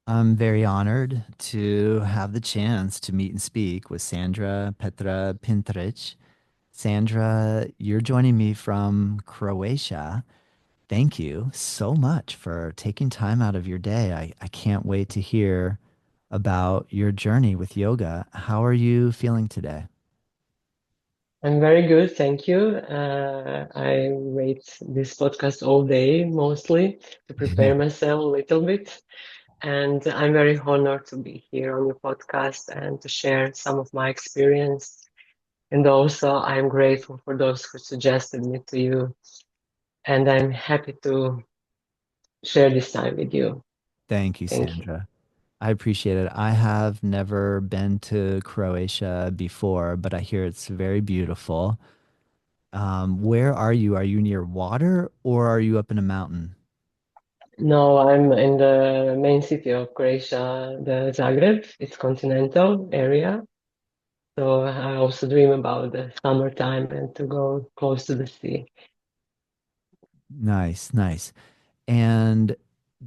I'm very honored to have the chance to meet and speak with Sandra Petra Pintaric. Sandra, you're joining me from Croatia. Thank you so much for taking time out of your day. I can't wait to hear about your journey with yoga. How are you feeling today? I'm very good, thank you. I wait this podcast all day mostly to prepare myself a little bit. And I'm very honored to be here on your podcast and to share some of my experience. And also, I'm grateful for those who suggested me to you. And I'm happy to share this time with you. Thank you, Thank you. Sandra. I appreciate it. I have never been to Croatia before, but I hear it's very beautiful. Where are you? Are you near water or are you up in a mountain? No, I'm in the main city of Croatia, the Zagreb. It's continental area. So I also dream about the summertime and to go close to the sea. Nice, nice. And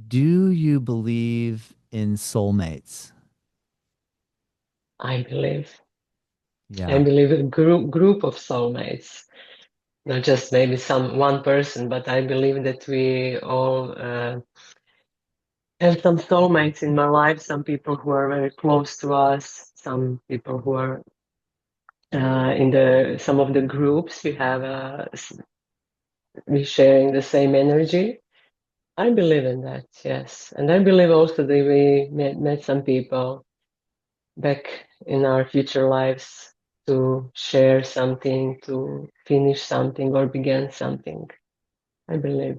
do you believe in soulmates? I believe. I Yeah, believe a group of soulmates, not just maybe some one person, but I believe that we all have some soulmates in my life. Some people who are very close to us. Some people who are in the some of the groups we have. We sharing the same energy. I believe in that, yes, and I believe also that we met some people back in our future lives to share something, to finish something, or begin something. I believe.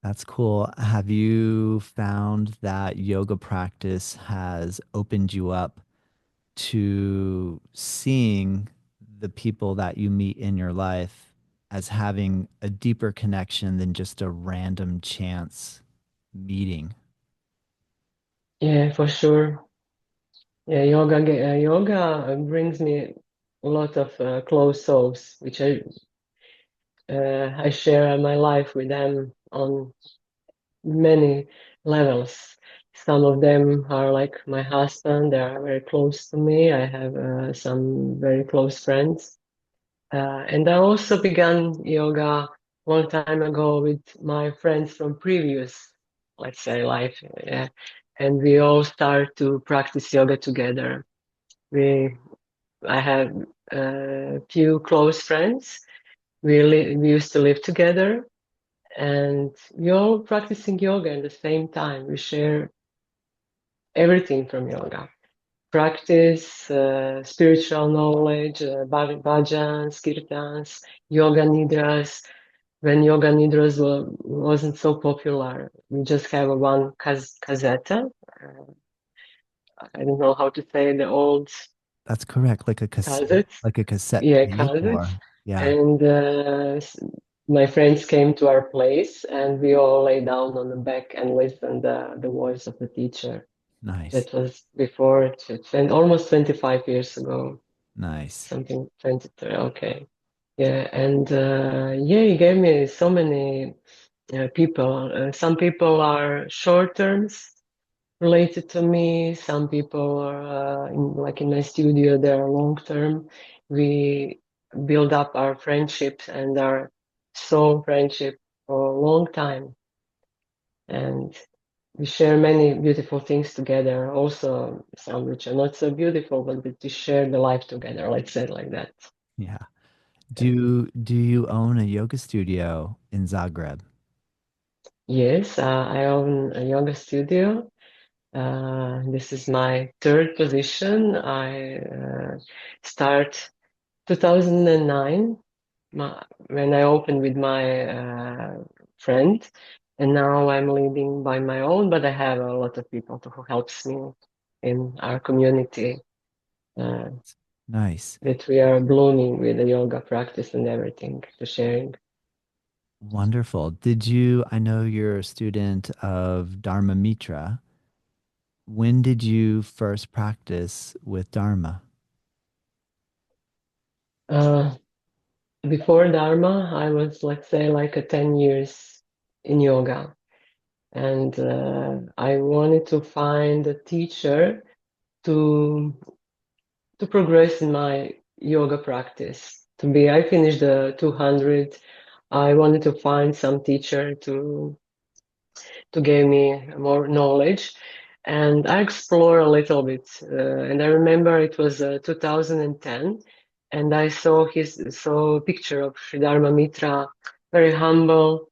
that's cool. Have you found that yoga practice has opened you up to seeing the people that you meet in your life as having a deeper connection than just a random chance meeting? Yeah, for sure. Yeah, yoga brings me a lot of close souls, which I share my life with them on many levels. Some of them are like my husband; they are very close to me. I have some very close friends. And I also began yoga long time ago with my friends from previous, let's say, life. Yeah. And we all start to practice yoga together. We, I have a few close friends. We used to live together, and we all practicing yoga at the same time. We share everything from yoga. Practice, spiritual knowledge, bhajans, kirtans, yoga nidras. When yoga nidras wasn't so popular, we just have a one cassette. I don't know how to say the old That's correct. cassettes. Like a cassette Yeah, tape cassettes. or yeah, And my friends came to our place, and we all lay down on the back and listened the voice of the teacher. nice. That was before almost 25 years ago, Nice. something 23. Okay. Yeah, and yeah, he gave me so many people. Some people are short terms related to me. Some people are like in my studio, they are long term. We build up our friendships and our soul friendship for a long time, and we share many beautiful things together. Also, some which are not so beautiful, but we share the life together. Let's say it like that. Yeah. Do you own a yoga studio in Zagreb? Yes, I own a yoga studio. This is my third position. I start 2009 when I opened with my friend, and now I'm leading by my own. But I have a lot of people who helps me in our community uh, Nice. that we are blooming with the yoga practice and everything to sharing. Wonderful. I know you're a student of Dharma Mitra. When did you first practice with Dharma? Uh, Before Dharma, I was, let's say, like a 10 years in yoga. and I wanted to find a teacher to progress in my yoga practice. I finished the 200. I wanted to find some teacher to give me more knowledge. And I explore a little bit. And I remember it was 2010, and I saw a picture of Sri Dharma Mitra, very humble,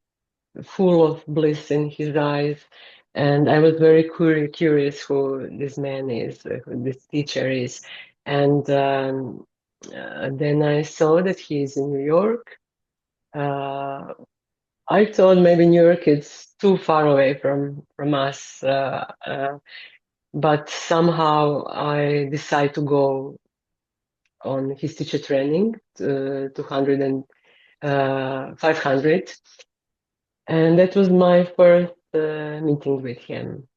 full of bliss in his eyes. And I was very curious who this man is, who this teacher is. And then I saw that he's in New York. Uh, I thought maybe New York is too far away from us, but somehow I decided to go on his teacher training, 200 and 500, and that was my first meeting with him.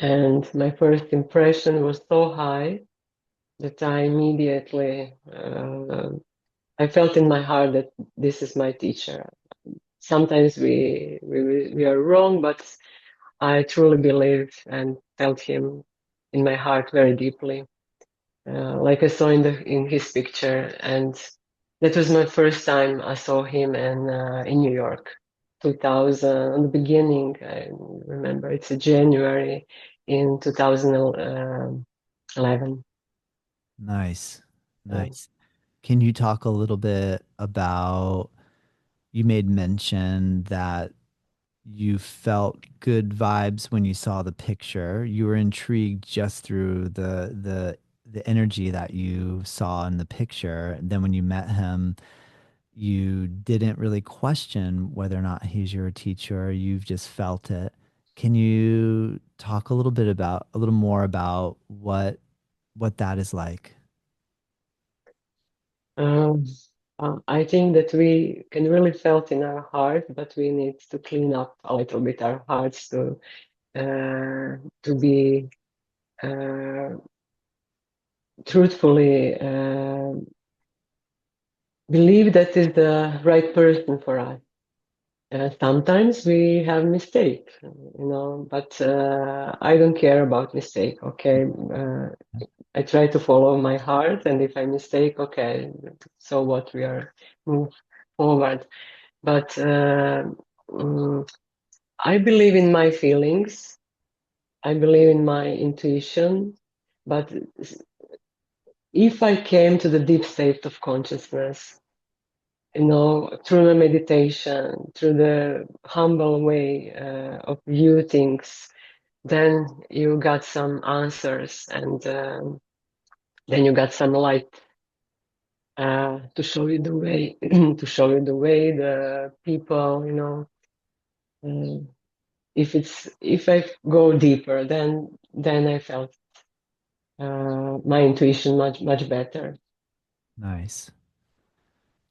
And my first impression was so high that I immediately I felt in my heart that this is my teacher. Sometimes we are wrong, but I truly believe and felt him in my heart very deeply, like I saw in his picture, and that was my first time I saw him in New York, 2000. In the beginning, I remember it's a January in 2011. Nice. Yeah. Nice. Can you talk a little bit about, you made mention that you felt good vibes when you saw the picture. You were intrigued just through the energy that you saw in the picture. And then when you met him, you didn't really question whether or not he's your teacher. You've just felt it. Can you talk a little more about what that is like? Um, I think that we can really felt in our heart, but we need to clean up a little bit our hearts to be uh, truthfully believe that is the right person for us. Sometimes we have mistake, but I don't care about mistake. Okay, I try to follow my heart, and if I mistake, okay, so what? We are move forward. But I believe in my feelings. I believe in my intuition. But if I came to the deep state of consciousness, through the meditation, through the humble way of view things, then you got some answers, and then you got some light to show you the way, to show you the way, the people, Uh, if I go deeper, then I felt my intuition much better. Nice.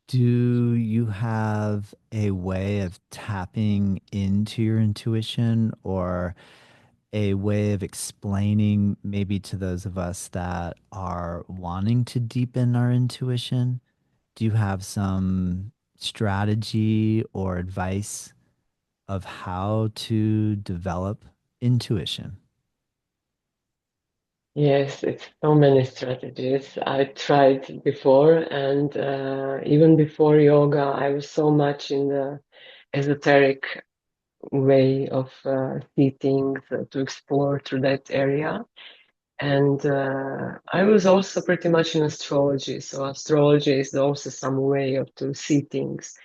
Do you have a way of tapping into your intuition or a way of explaining maybe to those of us that are wanting to deepen our intuition? Do you have some strategy or advice of how to develop intuition? Yes, it's so many strategies I tried before, and even before yoga, I was so much in the esoteric way of see to explore through that area. And I was also pretty much in astrology. So astrology is also some way of to see things.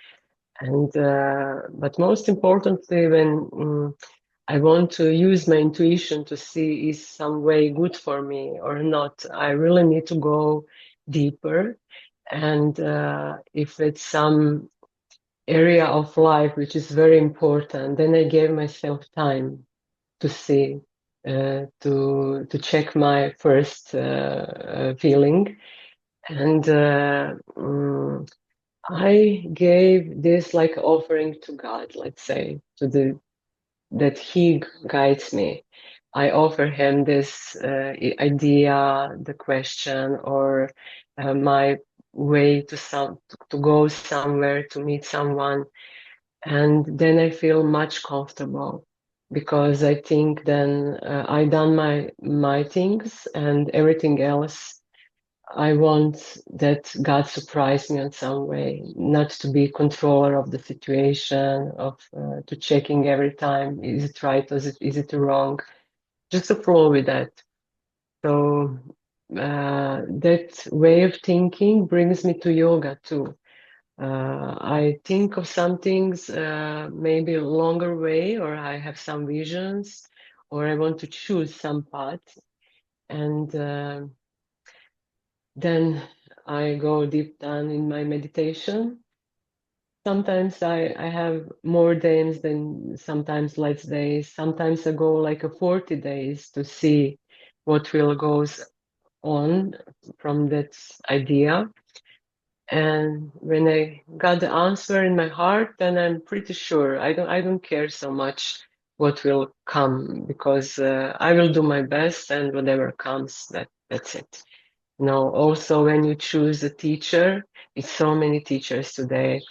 And but most importantly, when I want to use my intuition to see is some way good for me or not, I really need to go deeper. And if it's some area of life which is very important, then I gave myself time to see, to check my first feeling, and I gave this like offering to God, let's say, that He guides me. I offer Him this idea, the question, or my way to go somewhere to meet someone, and then I feel much comfortable. because I think then I done my things, and everything else I want that God surprise me in some way, not to be controller of the situation, of to checking every time, is it right, is it wrong, just to flow with that. So that way of thinking brings me to yoga too. I think of some things maybe a longer way, or I have some visions, or I want to choose some path, and then I go deep down in my meditation. Sometimes I have more days than sometimes less days. Sometimes I go like a 40 days to see what will goes on from that idea. And when I got the answer in my heart, then I'm pretty sure I don't care so much what will come, because I will do my best, and whatever comes, that's it. Also when you choose a teacher, it's so many teachers today,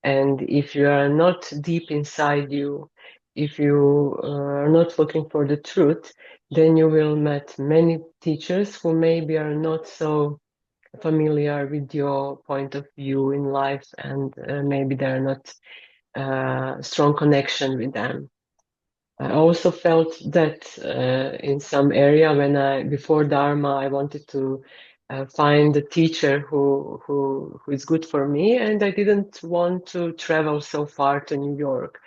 and if you are not deep inside you, if you are not looking for the truth, then you will meet many teachers who maybe are not so familiar with your point of view in life, and maybe they're not strong connection with them. I also felt that in some area when before Dharma, I wanted to find a teacher who is good for me, and I didn't want to travel so far to New York.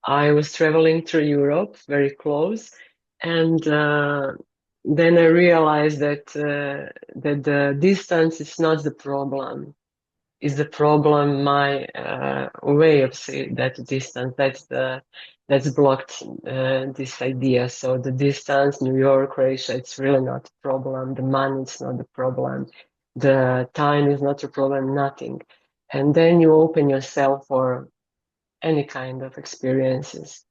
I was traveling through Europe, very close, and then I realized that the distance is not the problem. Is the problem my way of seeing that distance? That's blocked this idea. So the distance, New York, Croatia, it's really not a problem. The money is not the problem. The time is not a problem. Nothing. And then you open yourself for any kind of experiences.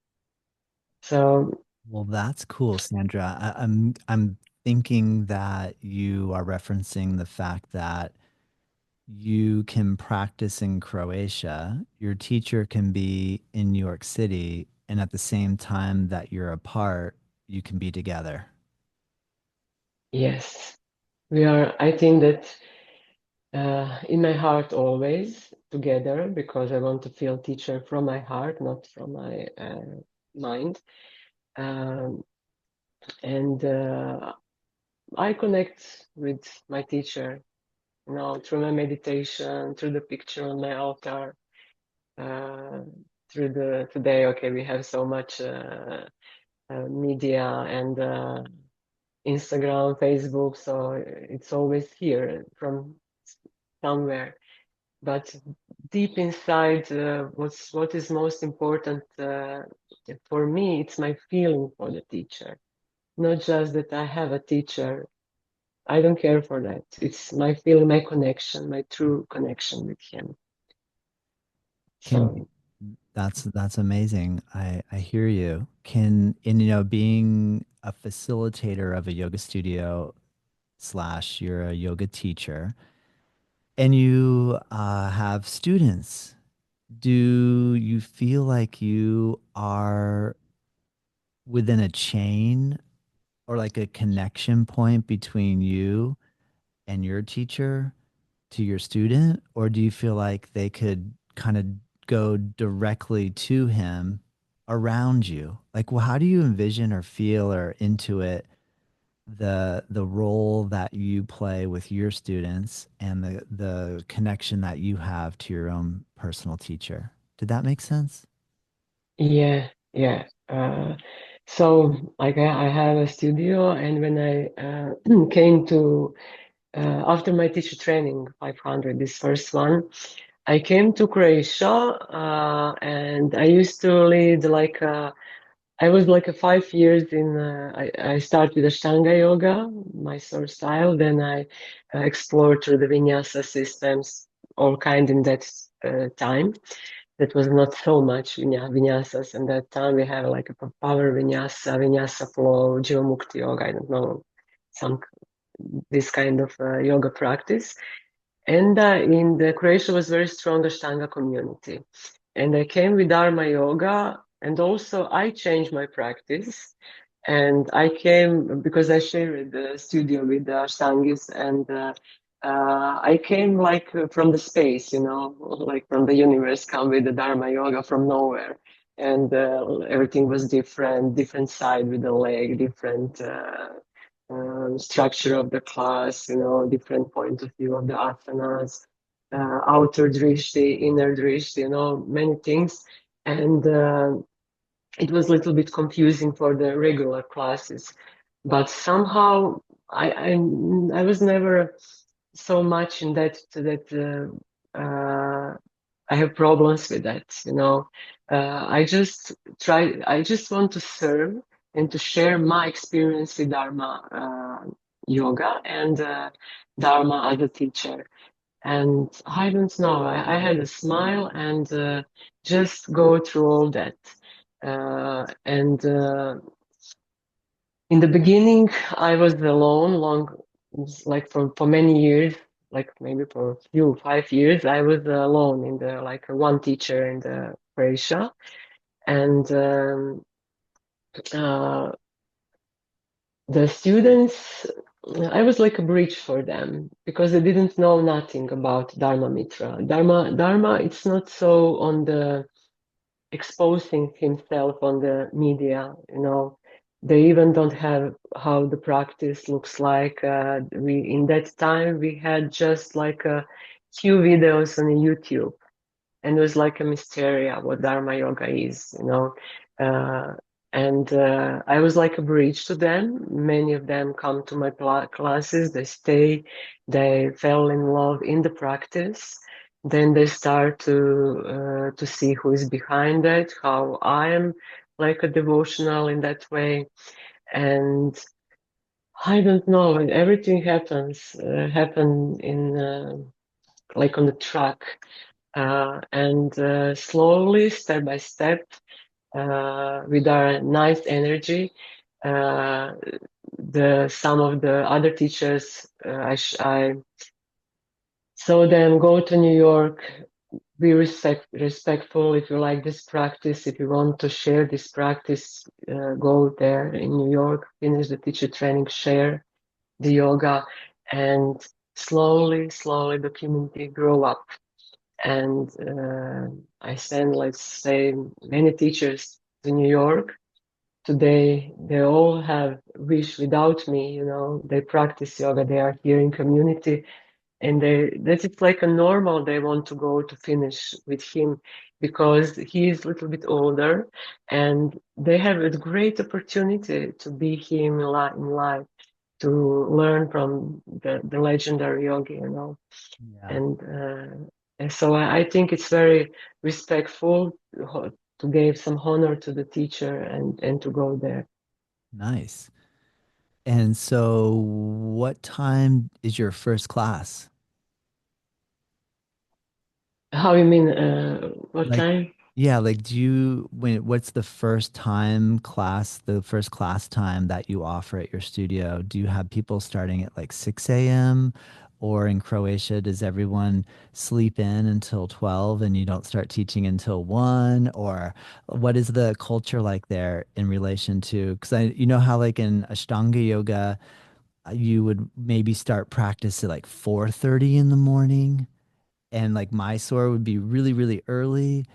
So Well, that's cool, Sandra. I'm thinking that you are referencing the fact that you can practice in Croatia, your teacher can be in New York City, and at the same time that you're apart, you can be together. yes, we are. I think that in my heart always together, because I want to feel teacher from my heart, not from my mind. Um, and I connect with my teacher, through my meditation, through the picture on my altar, uh, through the today. Okay, we have so much media and Instagram, Facebook, so it's always here from somewhere. But deep inside, what is most important for me, it's my feeling for the teacher. Not just that I have a teacher. I don't care for that. It's my feeling, my connection, my true connection with him. Can So that's amazing. I hear you. Can and being a facilitator of a yoga studio slash you're a yoga teacher and you have students, do you feel like you are within a chain or like a connection point between you and your teacher to your student? Or do you feel like they could kind of go directly to him around you? Like, well, how do you envision or feel or intuit the role that you play with your students and the connection that you have to your own personal teacher? Did that make sense? yeah, yeah. So like I have a studio, and when I came to after my teacher training 500, this first one, I came to Croatia, and I used to lead like I was like a 5 years in. I started with Ashtanga yoga, my source style. Then I explored through the vinyasa systems, all kind in that time. That was not so much vinyasas. And that time we have like a power vinyasa, vinyasa flow, geomukti yoga. I don't know, some this kind of yoga practice. And in the Croatia was very strong Ashtanga community. And I came with Dharma Yoga. And also I changed my practice. And I came because I shared the studio with the Ashtangis, and I came like from the space, like from the universe, come with the Dharma Yoga from nowhere. And everything was different, different side with the leg, different structure of the class, different point of view of the asanas, outer drishti, inner drishti, many things. And it was a little bit confusing for the regular classes, but somehow I I, I was never so much in that I have problems with that. I just want to serve and to share my experience with Dharma yoga and Dharma as a teacher. And I don't know, I had a smile and just go through all that. And In the beginning, I was alone, like for many years, like maybe for a few 5 years, I was alone in the like one teacher in the Croatia, and uh, the students, I was like a bridge for them because they didn't know nothing about Dharma Mitra. Dharma, it's not so on the exposing himself on the media. They even don't have how the practice looks like. We in that time we had just like a few videos on YouTube, and it was like a mystery what Dharma Yoga is. Uh, and I was like a bridge to them. Many of them come to my classes, they stay, they fell in love in the practice. Then they start to see who is behind it, how I am like a devotional in that way. And I don't know, and everything happen in like on the track and slowly, step by step, with our nice energy, uh, the some of the other teachers, I saw them go to New York. Be respectful. If you like this practice, if you want to share this practice, go there in New York, finish the teacher training, share the yoga, and slowly the community grow up. And I send, let's say, many teachers to New York. Today, they all have wish without me, they practice yoga, they are here in community, and that is like a normal, they want to go to finish with him because he is a little bit older, and they have a great opportunity to be him in life, to learn from the legendary yogi. Yeah. And so I think it's very respectful to give some honor to the teacher and to go there. Nice. And so, what time is your first class? How you mean? What Like, time? yeah, like, what's the first time class, the first class time that you offer at your studio? Do you have people starting at like 6 a.m.? Or in Croatia, does everyone sleep in until 12 and you don't start teaching until 1? Or what is the culture like there in relation to, because you know how like in Ashtanga yoga, you would maybe start practice at like 4:30 in the morning, and like Mysore would be really, really early.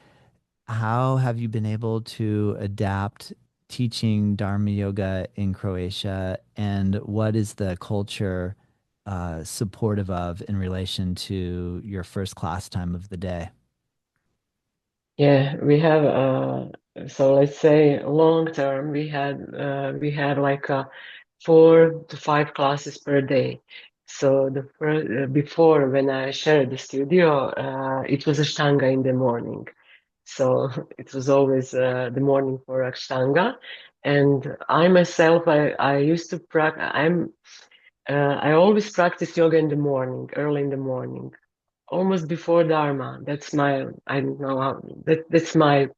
How have you been able to adapt teaching Dharma yoga in Croatia, and what is the culture supportive of in relation to your first class time of the day? Yeah, we have so let's say long term we had like 4 to 5 classes per day. So the first, before when I shared the studio, it was Ashtanga in the morning. So it was always the morning for Ashtanga. And I myself, I used to practice. I always practice yoga in the morning, early in the morning, almost before Dharma. I don't know how, that's my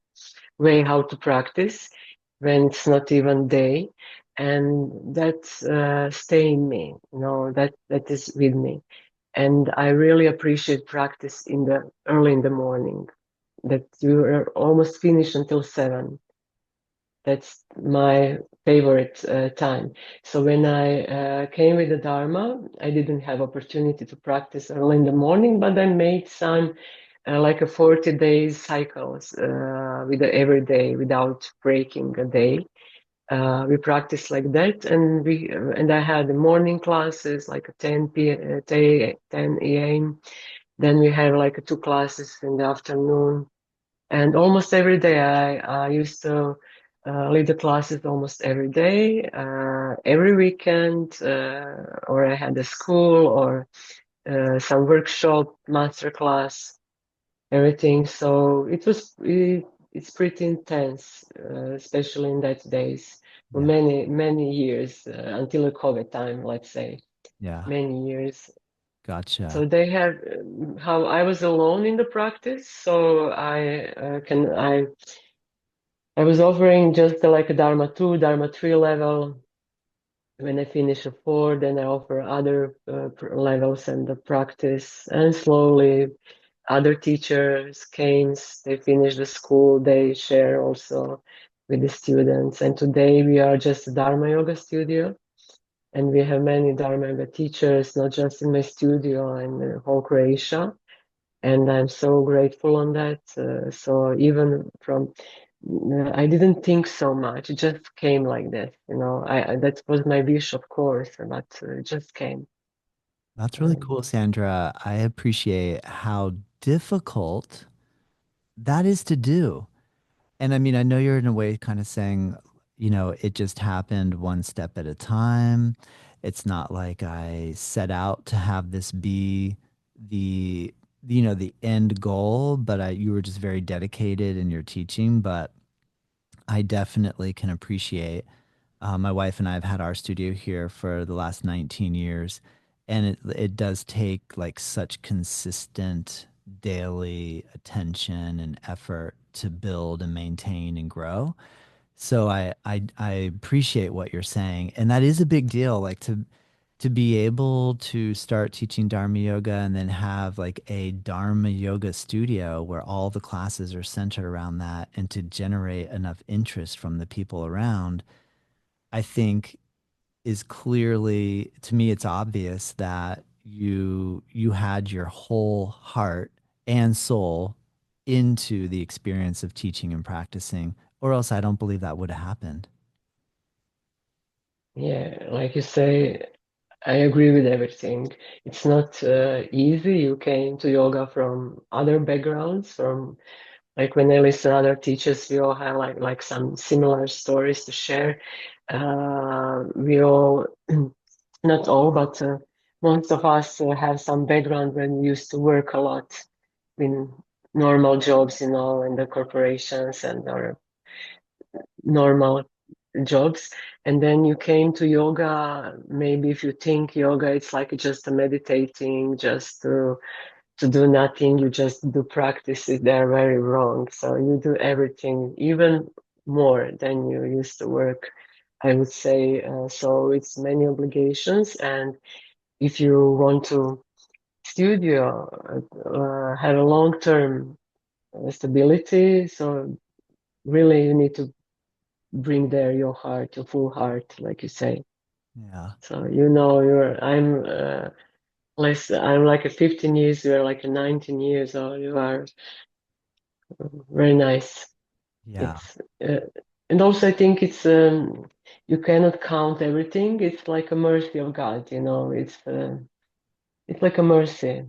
way how to practice when it's not even day. And that's stay in me, that is with me. And I really appreciate practice in the early in the morning, that you are almost finished until 7. That's my favorite time. So when I came with the Dharma, I didn't have opportunity to practice early in the morning, but I made some like a 40 days cycles with every day without breaking a day. We practiced like that, and I had the morning classes like a 10 a.m. Then we have like two classes in the afternoon, and almost every day I used to lead the classes almost every day, every weekend, or I had a school or some workshop, master class, everything. So it's pretty intense, especially in that days for Yeah. many years until the COVID time, let's say, Yeah. many years. Gotcha. So they have how I was alone in the practice, so I was offering just like a Dharma 2, Dharma 3 level. When I finish a 4, then I offer other levels and the practice. And slowly, other teachers came, they finish the school, they share also with the students. And today we are just a Dharma Yoga studio. And we have many Dharma Yoga teachers, not just in my studio and in whole Croatia, and I'm so grateful on that. So even from I didn't think so much; it just came like that. I that was my wish, of course, but it just came. That's really Um, cool, Sandra. I appreciate how difficult that is to do. And I mean, I know you're in a way kind of saying, it just happened one step at a time. It's not like I set out to have this be the, the end goal, but you were just very dedicated in your teaching. But I definitely can appreciate. My wife and I have had our studio here for the last 19 years, and it does take like such consistent daily attention and effort to build and maintain and grow. So I appreciate what you're saying, and that is a big deal. Like to be able to start teaching Dharma yoga and then have like a Dharma yoga studio where all the classes are centered around that, and to generate enough interest from the people around, I think is clearly, to me it's obvious that you had your whole heart and soul into the experience of teaching and practicing, or else I don't believe that would have happened. yeah, like you say, I agree with everything. It's not easy. You came to yoga from other backgrounds, from like when I listen to other teachers, we all have like some similar stories to share. We all, not all, but most of us have some background when we used to work a lot in normal jobs, in the corporations and our normal jobs. And then you came to yoga. Maybe if you think yoga, it's like just a meditating, just to do nothing, you just do practices. They're very wrong. So you do everything even more than you used to work, I would say. So it's many obligations. And if you want to studio, have a long-term stability, so really you need to bring there your heart, your full heart, like you say. Yeah. So I'm like a 15 years, you're like a 19 years old. You are very nice. Yeah. It's and also I think you cannot count everything. It's like a mercy of God, it's like a mercy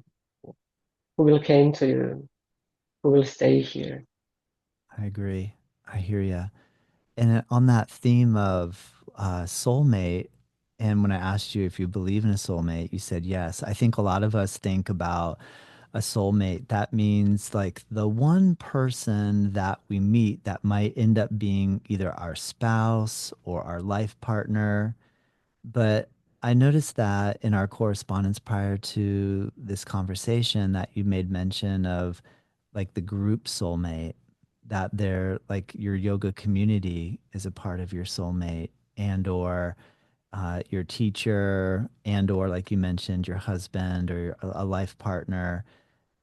who will came to you, who will stay here. I agree. I hear you. And on that theme of soulmate, and when I asked you if you believe in a soulmate, you said yes. I think a lot of us think about a soulmate. That means like the one person that we meet that might end up being either our spouse or our life partner. But I noticed that in our correspondence prior to this conversation that you made mention of like the group soulmate, that they're like your yoga community is a part of your soulmate, and or your teacher, and or like you mentioned your husband or a life partner.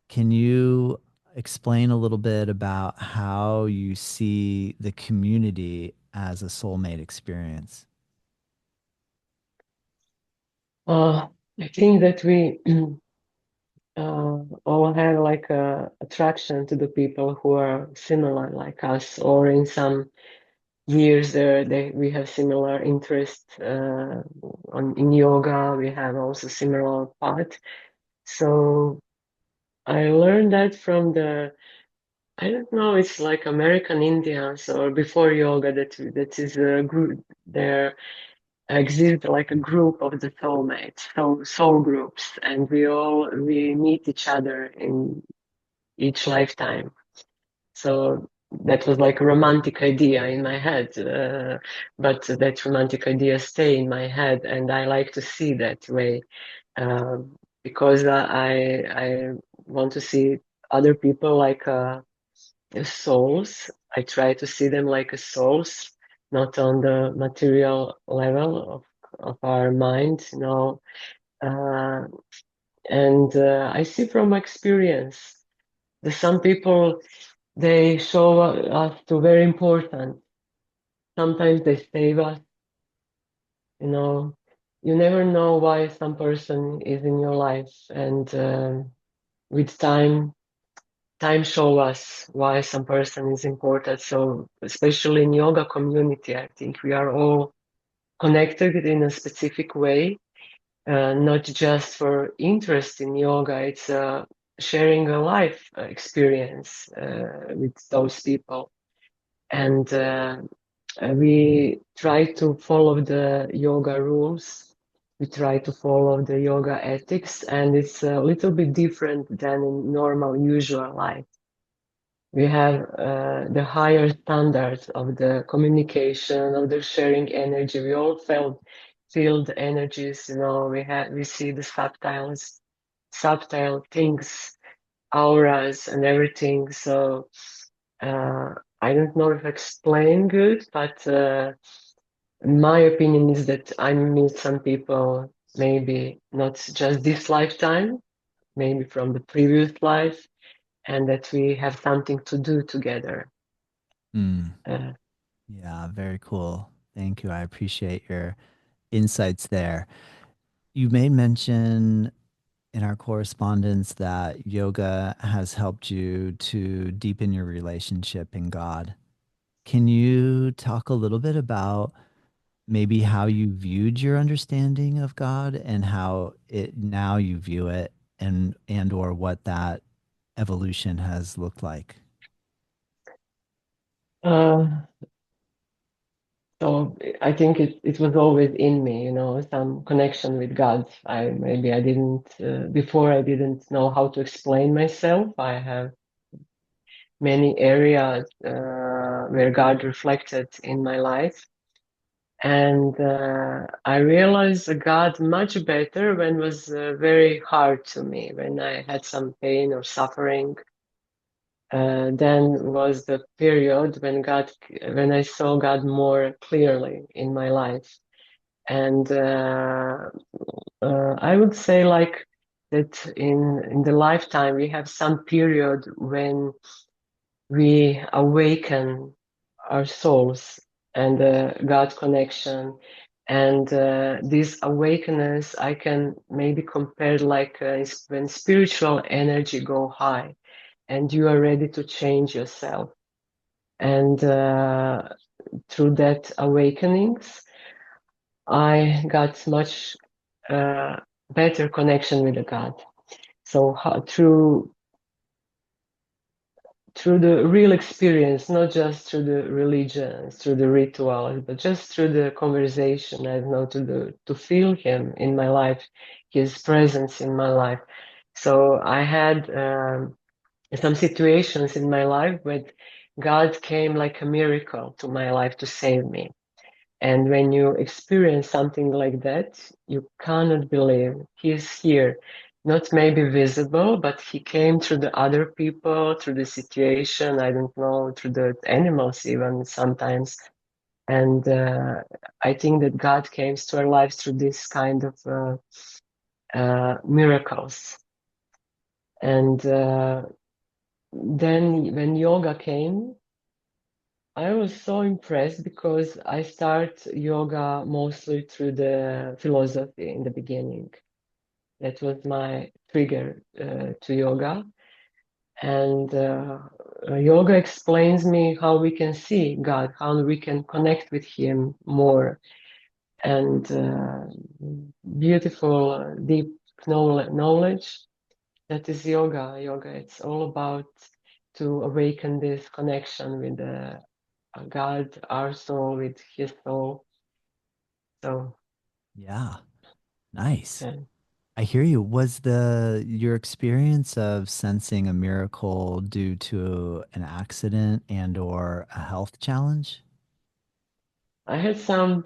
Can you explain a little bit about how you see the community as a soulmate experience? I think that we all have like a attraction to the people who are similar like us, or in some years we have similar interest in yoga. We have also similar path. So I learned that from the, I don't know, it's like American Indians or before yoga, that is a group. There exists like a group of the soulmates, so soul groups, and we meet each other in each lifetime. So that was like a romantic idea in my head, but that romantic idea stay in my head, and I like to see that way, because I want to see other people like souls. I try to see them like a souls, not on the material level of our mind, you know. Uh, and I see from experience that some people, they show us to very important. Sometimes they save us, you know. You never know why some person is in your life, and with time show us why some person is important. So especially in yoga community, I think we are all connected in a specific way, not just for interest in yoga. It's sharing a life experience with those people, and we try to follow the yoga rules. We try to follow the yoga ethics, and it's a little bit different than in normal, usual life. We have the higher standards of the communication, of the sharing energy. We all feel the energies, you know. We see the subtle things, auras, and everything. So uh, I don't know if I explain good, but my opinion is that I meet some people, maybe not just this lifetime, maybe from the previous life, and that we have something to do together. Mm, Uh, yeah, very cool. Thank you. I appreciate your insights there. You made mention in our correspondence that yoga has helped you to deepen your relationship in God. Can you talk a little bit about maybe how you viewed your understanding of God and how it now you view it, and or what that evolution has looked like? uh, so I think it was always in me, you know, some connection with God. I didn't before I didn't know how to explain myself. I have many areas where God reflected in my life. And I realized God much better when it was very hard to me, when I had some pain or suffering. Then was the period when I saw God more clearly in my life. And I would say like that in the lifetime we have some period when we awaken our souls and God connection. And this awakeness, I can maybe compare like when spiritual energy go high and you are ready to change yourself. And through that awakenings, I got much uh, better connection with the God. So through the real experience, not just through the religions, through the rituals, but just through the conversation. I know to feel him in my life, his presence in my life. So I had some situations in my life where God came like a miracle to my life to save me. And when you experience something like that, you cannot believe he's here. Not maybe visible, but he came through the other people, through the situation, I don't know, through the animals even sometimes. And I think that God came to our lives through this kind of miracles. And then when yoga came, I was so impressed because I start yoga mostly through the philosophy in the beginning. That was my trigger to yoga. And yoga explains me how we can see God, how we can connect with Him more, and beautiful, deep knowledge. That is yoga. Yoga, it's all about to awaken this connection with God, our soul, with His soul. So, Yeah, nice. yeah. I hear you. Was the your experience of sensing a miracle due to an accident and or a health challenge? I had some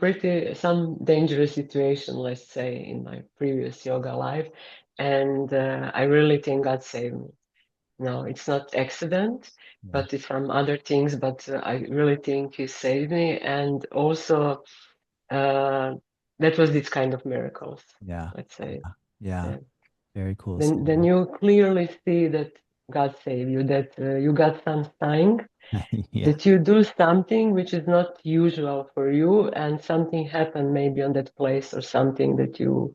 dangerous situation, let's say, in my previous yoga life, and I really think God saved me. No, it's not accident, Yeah. but it's from other things. But I really think He saved me, and also uh, that was this kind of miracles. Yeah. Let's say, Yeah. Yeah. yeah. Very cool, Then Sandra. you clearly see that God saved you, that you got some sign, Yeah. that you do something which is not usual for you, and something happened maybe on that place or something that you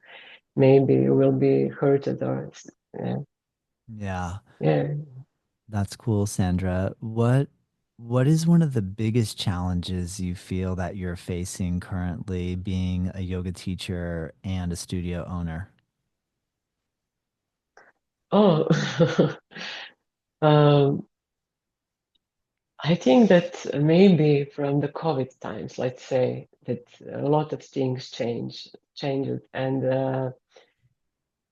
maybe will be hurted or yeah, Yeah. yeah. That's cool, Sandra. What is one of the biggest challenges you feel that you're facing currently being a yoga teacher and a studio owner? Oh, um, I think that maybe from the COVID times, let's say that a lot of things changes, and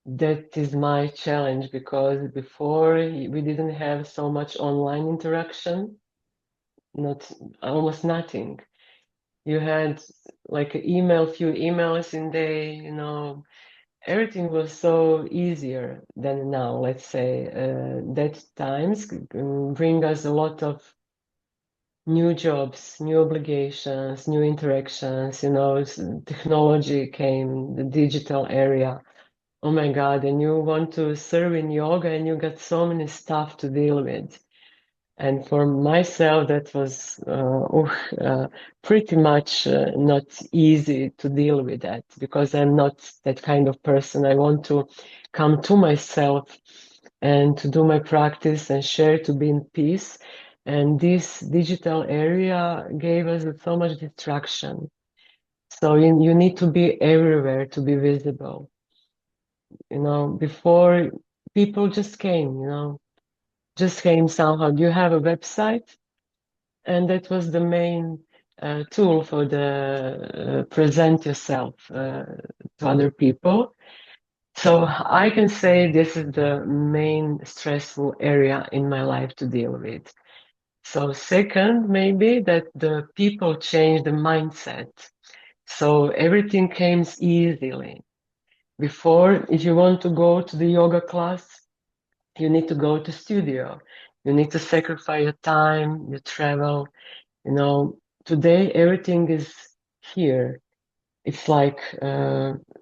that is my challenge because before we didn't have so much online interaction, not almost nothing. You had like an email, few emails in day, everything was so easier than now. Let's say that times bring us a lot of new jobs, new obligations, new interactions. Technology came, the digital area. Oh my God! And you want to serve in yoga, and you got so many stuff to deal with. And for myself, that was pretty much not easy to deal with that because I'm not that kind of person. I want to come to myself and to do my practice and share to be in peace. And this digital area gave us so much distraction. So you need to be everywhere to be visible. Before people just came, just came somehow. Do you have a website? And that was the main tool for the present yourself to other people. So I can say this is the main stressful area in my life to deal with. So second, maybe that the people change the mindset. So everything came easily. Before, if you want to go to the yoga class, you need to go to studio. You need to sacrifice your time, your travel. You know, Today everything is here. It's like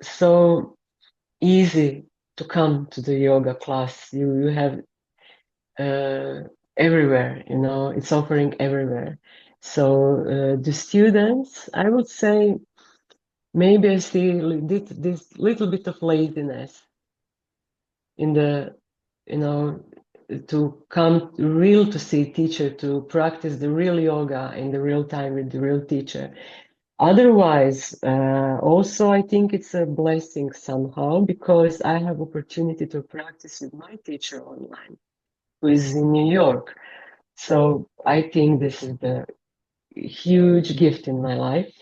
so easy to come to the yoga class. You have uh, everywhere. It's offering everywhere. So the students, I would say, maybe I see this little bit of laziness in the, you know, to come real to see teacher to practice the real yoga in the real time with the real teacher. Otherwise, also I think it's a blessing somehow because I have opportunity to practice with my teacher online, who is in New York. So I think this is the huge gift in my life.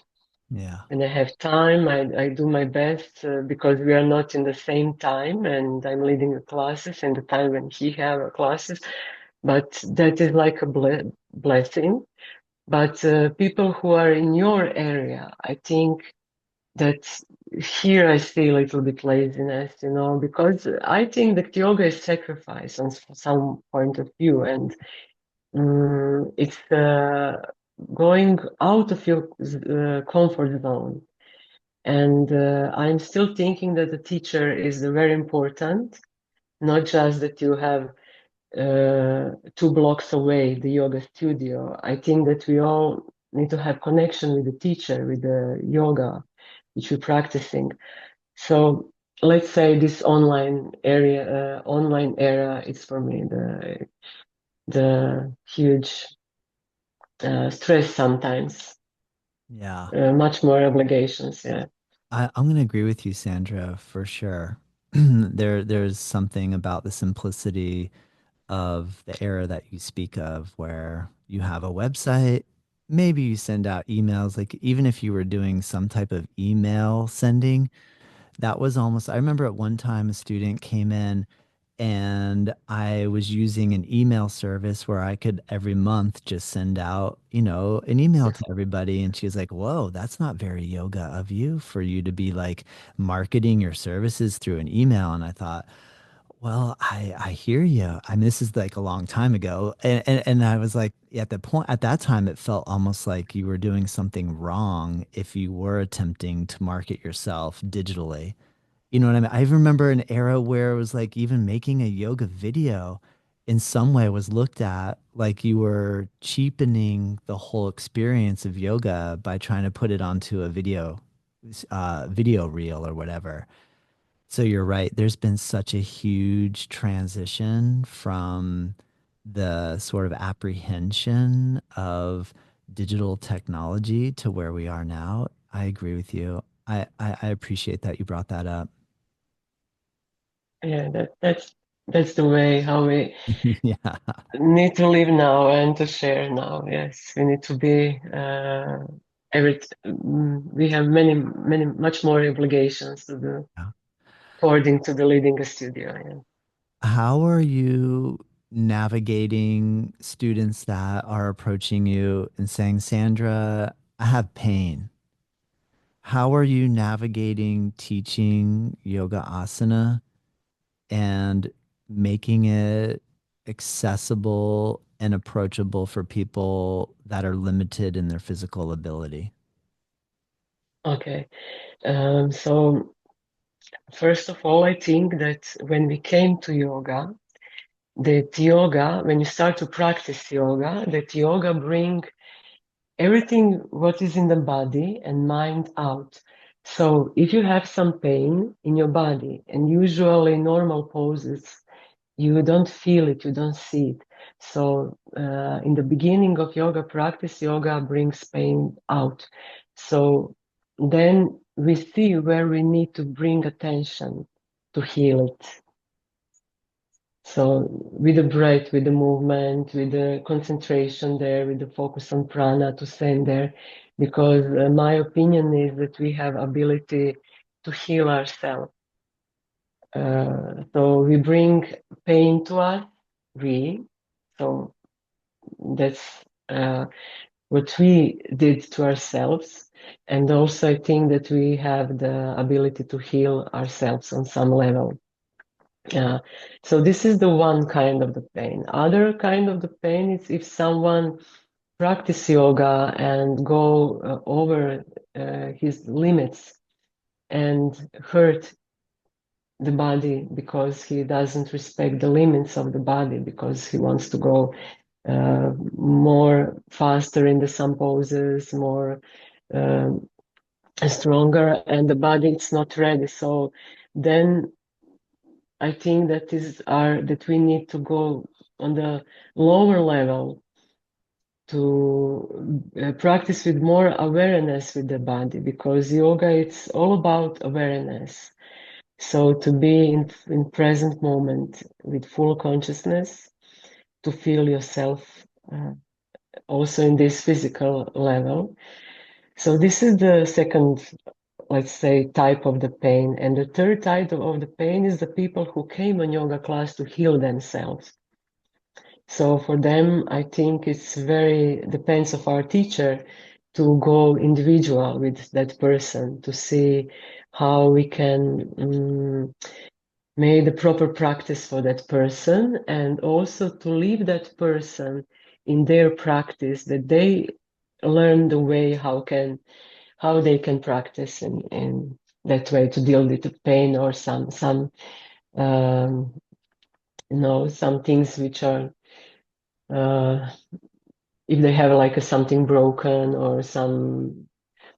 Yeah. When I have time, I do my best because we are not in the same time, and I'm leading the classes in the time when he have classes. But that is like a blessing. But people who are in your area, I think that here I see a little bit laziness, because I think that yoga is sacrifice on some point of view, and it's going out of your comfort zone. And I'm still thinking that the teacher is very important, not just that you have two blocks away, the yoga studio. I think that we all need to have connection with the teacher, with the yoga, which we're practicing. So let's say this online era is for me the huge stress sometimes, Yeah. much more obligations. Yeah. I'm going to agree with you, Sandra, for sure. There's something about the simplicity of the era that you speak of where you have a website, maybe you send out emails, like even if you were doing some type of email sending, that was almost, I remember at one time a student came in and I was using an email service where I could every month just send out, an email to everybody. And she was like, whoa, that's not very yoga of you for you to be like marketing your services through an email. And I thought, well, I hear you. I mean, this is like a long time ago. And I was like, at the point at that time, it felt almost like you were doing something wrong if you were attempting to market yourself digitally. You know what I mean? I remember an era where it was like even making a yoga video in some way was looked at like you were cheapening the whole experience of yoga by trying to put it onto a video reel or whatever. So you're right. There's been such a huge transition from the sort of apprehension of digital technology to where we are now. I agree with you. I appreciate that you brought that up. Yeah, that's the way how we Yeah. need to live now and to share now. Yes, we need to be we have many much more obligations to do Yeah. according to the leading a studio. Yeah. How are you navigating students that are approaching you and saying, Sandra, I have pain? How are you navigating teaching yoga asana and making it accessible and approachable for people that are limited in their physical ability? Okay. So first of all, I think that when we came to yoga, that yoga, when you start to practice yoga, that yoga bring everything what is in the body and mind out. So if you have some pain in your body, and usually normal poses, you don't feel it, you don't see it. So in the beginning of yoga practice, yoga brings pain out. So then we see where we need to bring attention to heal it. So with the breath, with the movement, with the concentration there, with the focus on prana to stand there, because my opinion is that we have ability to heal ourselves. So we bring pain to us, we. So that's what we did to ourselves. And also I think that we have the ability to heal ourselves on some level. Yeah. So this is the one kind of the pain. Other kind of the pain is if someone practice yoga and go over his limits and hurt the body because he doesn't respect the limits of the body because he wants to go more faster in the some poses, more um, stronger, and the body it's not ready. So then I think that we need to go on the lower level to practice with more awareness with the body because yoga it's all about awareness. So to be in present moment with full consciousness, to feel yourself also in this physical level. So this is the second, let's say, type of the pain. And the third type of the pain is the people who came on yoga class to heal themselves. So for them, I think it's very depends of our teacher to go individual with that person to see how we can make the proper practice for that person and also to leave that person in their practice that they learn the way how they can practice in that way to deal with the pain or some um, some things which are, uh, if they have like something broken or some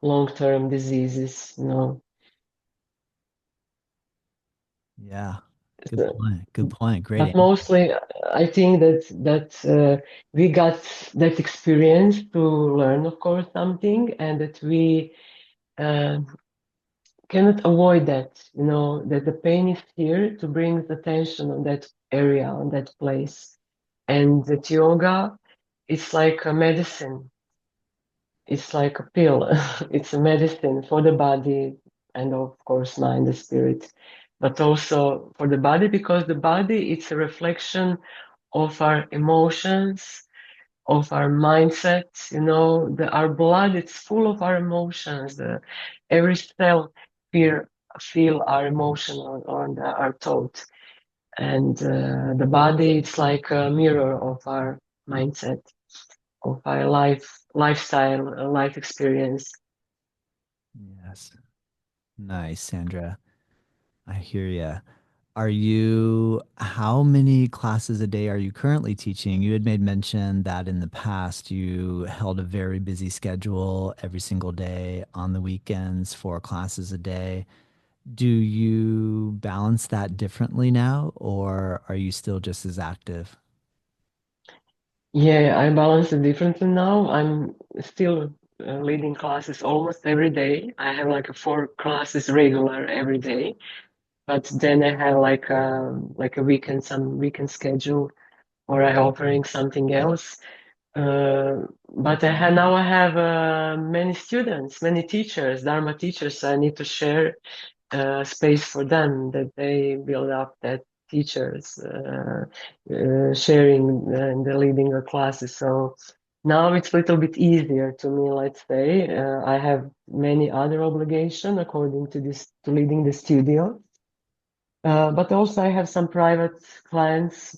long-term diseases, Yeah. Good So- point. Good point. Great but answer. mostly I think that we got that experience to learn, of course, something, and that we uh, cannot avoid that, that the pain is here to bring the attention on that area, on that place. And that yoga, it's like a medicine. It's like a pill. It's a medicine for the body and of course mind, the spirit, but also for the body because the body, it's a reflection of our emotions, of our mindset. Our blood, it's full of our emotions. Every cell feel feel our emotion on our thought, and the body, it's like a mirror of our mindset, of our lifestyle, life experience. Yes. Nice, Sandra. I hear ya. How many classes a day are you currently teaching? You had made mention that in the past you held a very busy schedule every single day on the weekends, 4 classes a day. Do you balance that differently now, or are you still just as active? Yeah, I balance it differently now. I'm still leading classes almost every day. I have like 4 classes regular every day, but then I have like a weekend, some weekend schedule, or I offering something else. But now I have many students, many teachers, Dharma teachers. So I need to share space for them, that they build up that teachers sharing and leading the classes. So now it's a little bit easier to me, let's say. I have many other obligations according to this, to leading the studio. But also I have some private clients,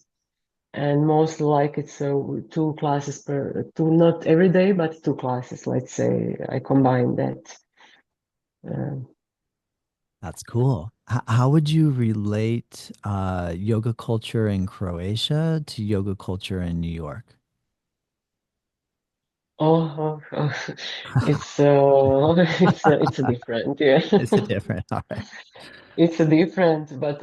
and most like it's 2 classes per two, not every day, but 2 classes, let's say. I combine that. Uh, That's cool. How would you relate yoga culture in Croatia to yoga culture in New York? oh, it's it's a different, yeah. It's a different. All right. It's a different, but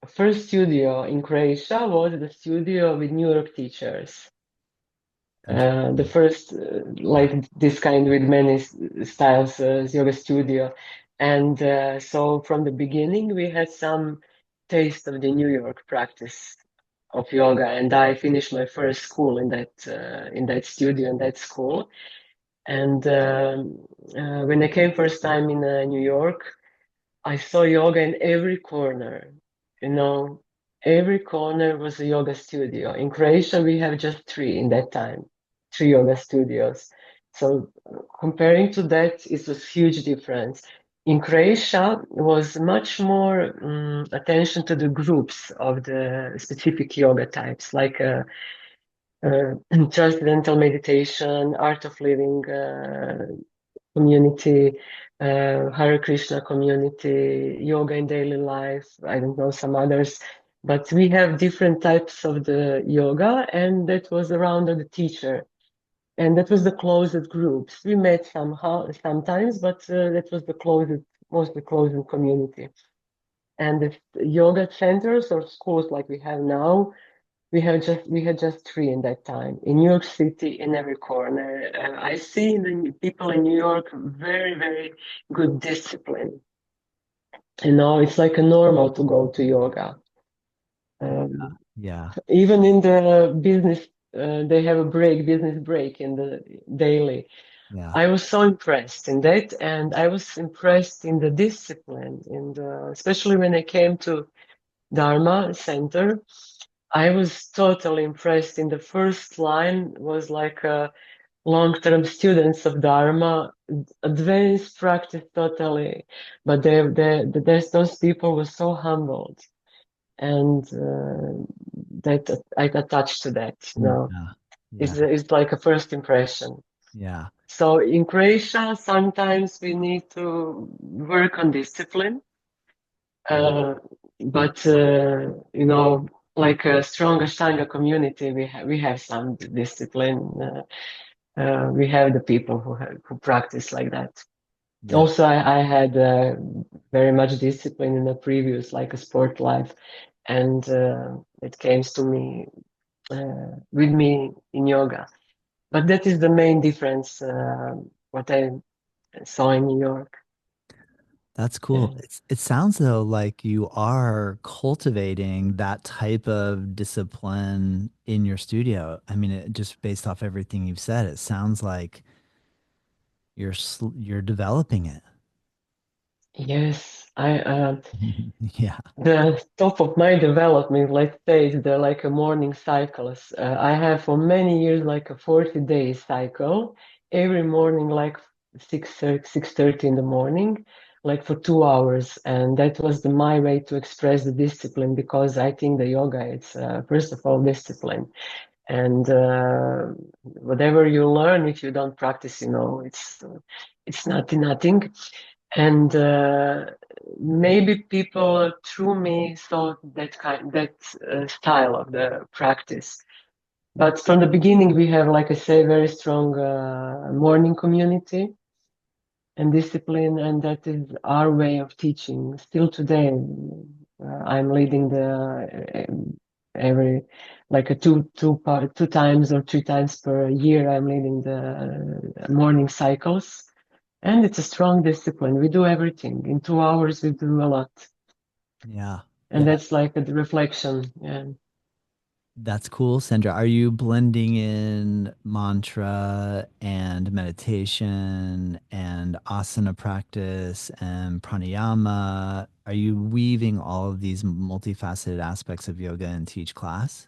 first studio in Croatia was the studio with New York teachers. The Interesting. first, like this kind with many styles, yoga studio. And so from the beginning, we had some taste of the New York practice of yoga. And I finished my first school in that studio, in that school. And when I came first time in New York, I saw yoga in every corner. You know, every corner was a yoga studio. In Croatia, we have just three in that time, three yoga studios. So comparing to that, it was huge difference. In Croatia, was much more attention to the groups of the specific yoga types, like uh, transcendental meditation, art of living, community, Hare Krishna community, yoga in daily life. I don't know some others, but we have different types of the yoga, and that was around the teacher. And that was the closed groups. We met somehow sometimes, but that was the closed, mostly closed community. And the yoga centers or schools like we have now, we had just three in that time in New York City, in every corner. I see the people in New York very, very good discipline. It's like a normal to go to yoga. Um, Yeah. Even in the business, they have a business break in the daily. Yeah. I was so impressed in that, and I was impressed in the discipline, especially when I came to Dharma Center. I was totally impressed. In the first line was like long-term students of Dharma, advanced practice totally, but those people were so humbled, and that I got touched to that. Yeah. Yeah. It's like a first impression. Yeah. So in Croatia, sometimes we need to work on discipline. Uh, but like a strong Ashtanga community, we have some discipline. We have the people who practice like that. Yeah, Also, I had very much discipline in the previous, like a sport life, and it came to me with me in yoga. But that is the main difference. What I saw in New York. that's Yeah. cool. It sounds though like you are cultivating that type of discipline in your studio. I mean, just based off everything you've said, it sounds like you're developing it. Yes, I Yeah. the top of my development, let's say, is the like a morning cycles. I have for many years like a 40-day cycle. Every morning, like 6:30 in the morning, like for 2 hours, and that was my way to express the discipline because I think the yoga it's first of all discipline, and whatever you learn if you don't practice, it's nothing. And maybe people through me saw that style of the practice. But from the beginning, we have, like I say, very strong morning community and discipline, and that is our way of teaching. Still today, I'm leading the every like a two times or 3 times per year. I'm leading the morning cycles, and it's a strong discipline. We do everything in 2 hours. We do a lot, Yeah. and Yeah. that's like a reflection. Yeah. That's cool, Sandra. Are you blending in mantra and meditation and asana practice and pranayama? Are you weaving all of these multifaceted aspects of yoga into each class?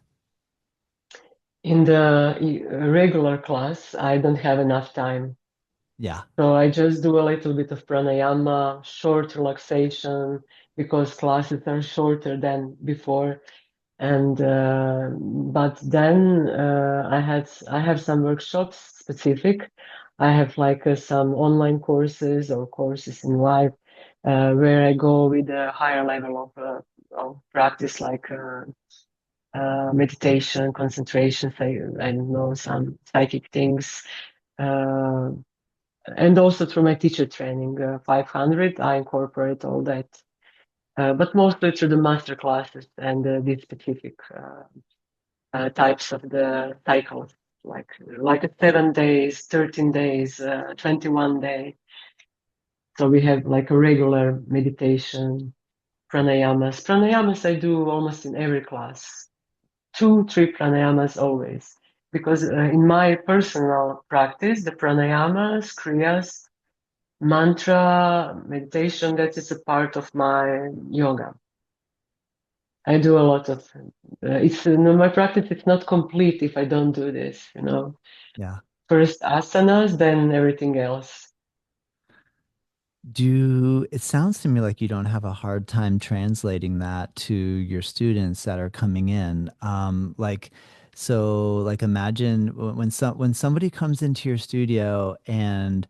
In the regular class, I don't have enough time. Yeah. So I just do a little bit of pranayama, short relaxation, because classes are shorter than before. And but then I have some workshops specific. I have like some online courses or courses in live where I go with a higher level of practice, like meditation, concentration, I don't know, some psychic things. Uh, and also through my teacher training, 500, I incorporate all that. But mostly through the master classes and these specific types of the cycles, like a 7 days, 13 days, 21 day. So we have like a regular meditation, pranayamas. Pranayamas I do almost in every class, 2, 3 pranayamas always. Because in my personal practice, the pranayamas, kriyas, mantra, meditation, that is a part of my yoga. I do a lot of it's no, my practice. It's not complete if I don't do this. Yeah. First asanas, then everything else. It sounds to me like you don't have a hard time translating that to your students that are coming in. Like imagine when somebody comes into your studio and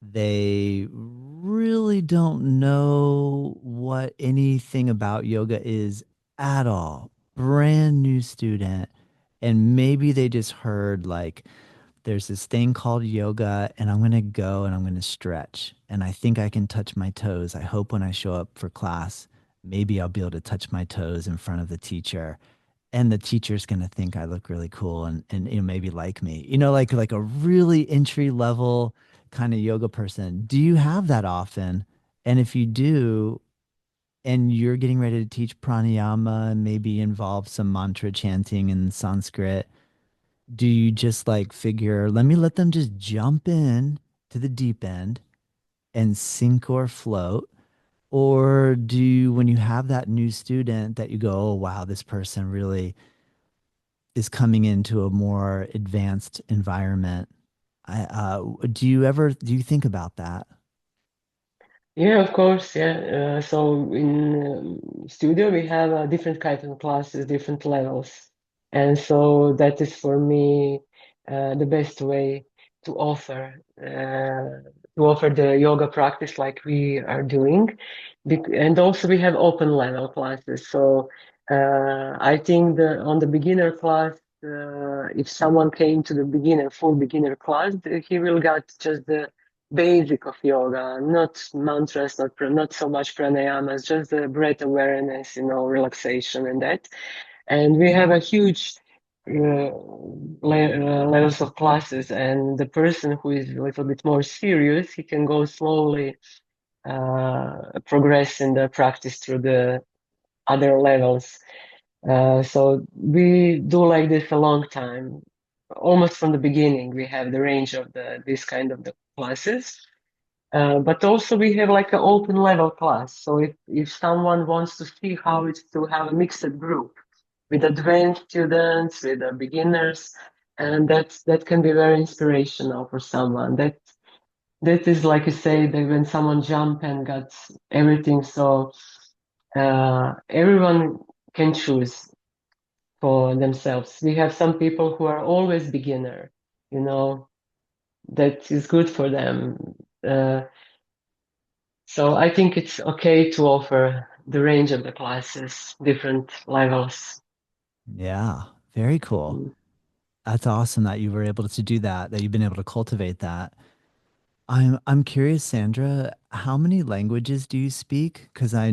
they really don't know what anything about yoga is at all. Brand new student. And maybe they just heard like there's this thing called yoga, and I'm going to go and I'm going to stretch. And I think I can touch my toes. I hope when I show up for class, maybe I'll be able to touch my toes in front of the teacher. And the teacher's going to think I look really cool and maybe like me. Like a really entry level kind of yoga person. Do you have that often? And if you do, and you're getting ready to teach pranayama and maybe involve some mantra chanting in Sanskrit, do you just like figure, let them just jump in to the deep end and sink or float? Or do you, when you have that new student that you go, oh, wow, this person really is coming into a more advanced environment? Do you think about that? Yeah, of course. Yeah. So in studio we have different kind of classes, different levels, and so that is for me the best way to offer the yoga practice like we are doing. And also we have open level classes. So I think on the beginner class, if someone came to the full beginner class, he will get just the basic of yoga, not mantras, not so much pranayamas, just the breath awareness, relaxation and that. And we have a huge levels of classes, and the person who is a little bit more serious, he can go slowly, progress in the practice through the other levels. So we do like this a long time. Almost from the beginning, we have the range of this kind of the classes. But also we have like an open level class. So if someone wants to see how it's to have a mixed group with advanced students, with the beginners, and that can be very inspirational for someone. That is like you say that when someone jump and got everything, so everyone can choose for themselves. We have some people who are always beginner, you know, that is good for them. Uh, so I think it's okay to offer the range of the classes, different levels. Yeah, very cool. Mm. That's awesome that you were able to do that, that you've been able to cultivate that. I'm curious, Sandra, how many languages do you speak? Because I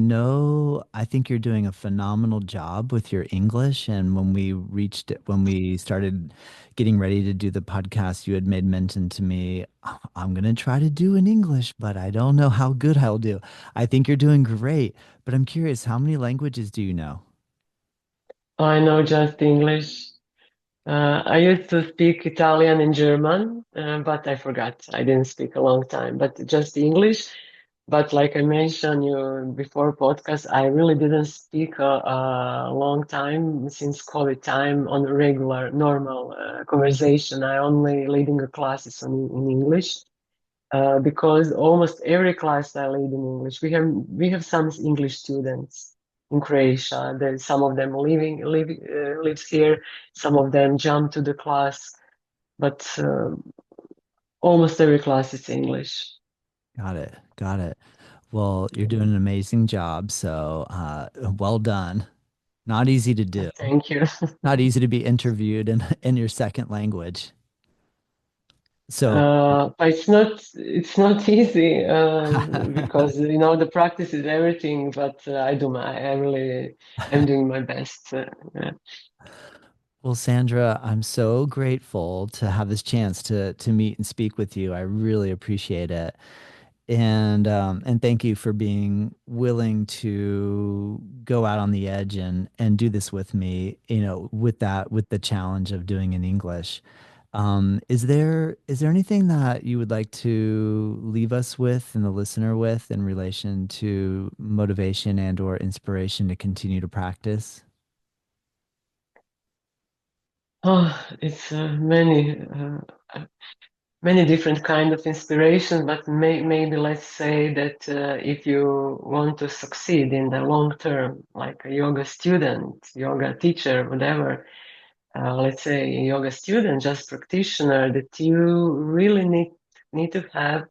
think you're doing a phenomenal job with your English. And when we started getting ready to do the podcast, you had made mention to me, I'm going to try to do in English, but I don't know how good I'll do. I think you're doing great, but I'm curious, how many languages do you know? I know just English. I used to speak Italian and German, but I forgot. I didn't speak a long time, but just English. But like I mentioned you before podcast, I really didn't speak a long time since COVID time on a regular, normal conversation. I only leading a classes in English because almost every class I lead in English. We have some English students in Croatia. There's some of them lives here. Some of them jump to the class, but almost every class is English. Got it. Got it. Well, you're doing an amazing job. So, well done. Not easy to do. Thank you. Not easy to be interviewed in your second language. So, But it's not easy because the practice is everything. But I really am doing my best. Yeah. well, Sandra, I'm so grateful to have this chance to meet and speak with you. I really appreciate it. And thank you for being willing to go out on the edge and do this with me, with the challenge of doing in English. Is there anything that you would like to leave us with and the listener with in relation to motivation and or inspiration to continue to practice? Oh, it's many different kind of inspiration, but maybe let's say that if you want to succeed in the long term, like a yoga student, yoga teacher, whatever, let's say a yoga student, just practitioner, that you really need to have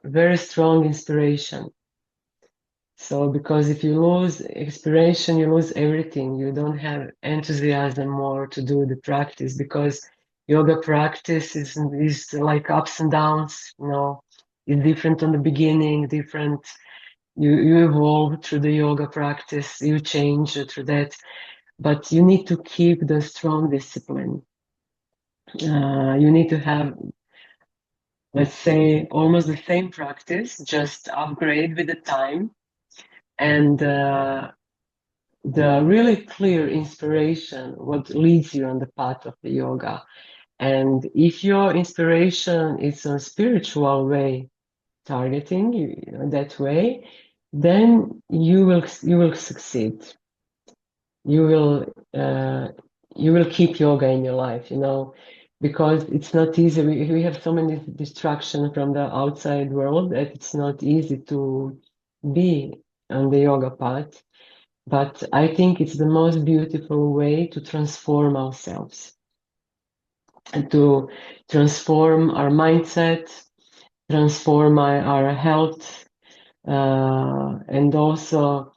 very strong inspiration. So, because if you lose inspiration, you lose everything. You don't have enthusiasm more to do the practice because yoga practice is like ups and downs, It's different on the beginning, different. You evolve through the yoga practice, you change through that, but you need to keep the strong discipline. You need to have, let's say, almost the same practice, just upgrade with the time and the really clear inspiration, what leads you on the path of the yoga. And if your inspiration is a spiritual way, targeting that way, then you will succeed. You will you will keep yoga in your life, because it's not easy. We have so many distractions from the outside world that it's not easy to be on the yoga path. But I think it's the most beautiful way to transform ourselves. and to transform our mindset, transform our health, and also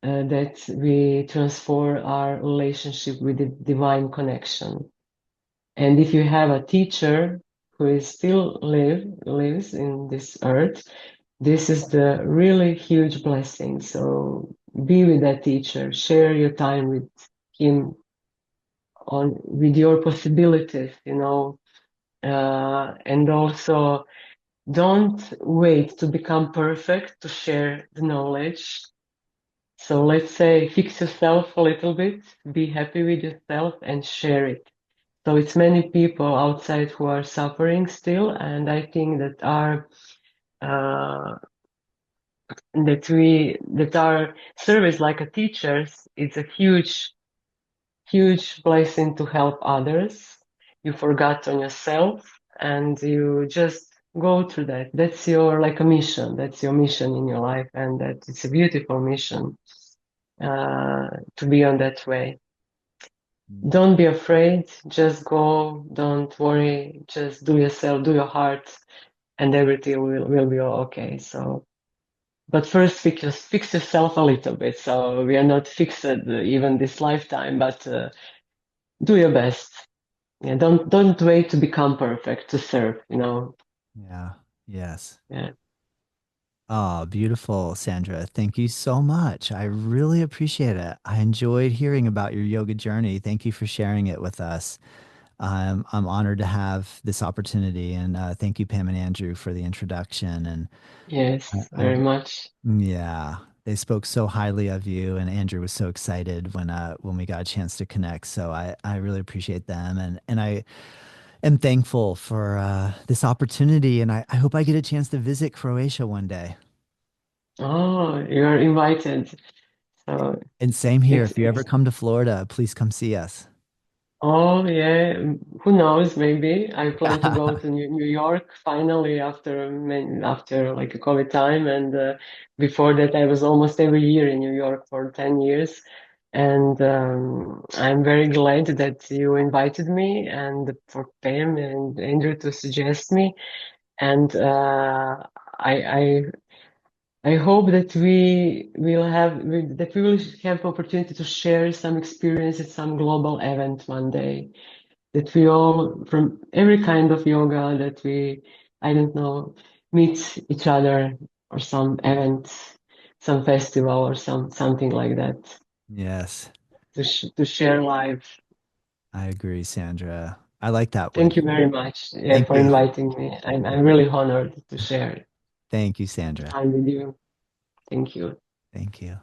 that we transform our relationship with the divine connection. And if you have a teacher who is still lives in this earth, this is the really huge blessing. So be with that teacher, share your time with him on with your possibilities, and also don't wait to become perfect to share the knowledge. So let's say fix yourself a little bit, be happy with yourself and share it. So it's many people outside who are suffering still, and I think that uh, our service like a teachers is a huge blessing to help others. You forgot on yourself, and you just go through that. That's your like a mission. That's your mission in your life, and that it's a beautiful mission to be on that way. Mm. Don't be afraid. Just go. Don't worry. Just do yourself. Do your heart, and everything will be okay. So, but first fix yourself a little bit. So we are not fixed even this lifetime, but do your best. Yeah, don't wait to become perfect to serve. Yeah. Yes. Yeah. Oh, beautiful, Sandra. Thank you so much. I really appreciate it. I enjoyed hearing about your yoga journey. Thank you for sharing it with us. I'm honored to have this opportunity, and thank you, Pam and Andrew, for the introduction. And Yes, I, very much. yeah, they spoke so highly of you, and Andrew was so excited when we got a chance to connect. So I really appreciate them, and I am thankful for this opportunity, and I hope I get a chance to visit Croatia one day. Oh, you are invited. So And same here. If you ever it's come to Florida, please come see us. oh yeah, who knows? Maybe I plan to go to New York finally after like a COVID time, and before that I was almost every year in New York for 10 years, and I'm very glad that you invited me and for Pam and Andrew to suggest me, and I I hope that we will have opportunity to share some experience at some global event one day. That we all from every kind of yoga that we I don't know meet each other or some event, some festival or something like that Yes, to share live. I agree, Sandra. I like that word. Thank you very much, yeah, Thank for you. inviting me. I'm really honored to share Thank you, Sandra. time with you. Thank you. Thank you.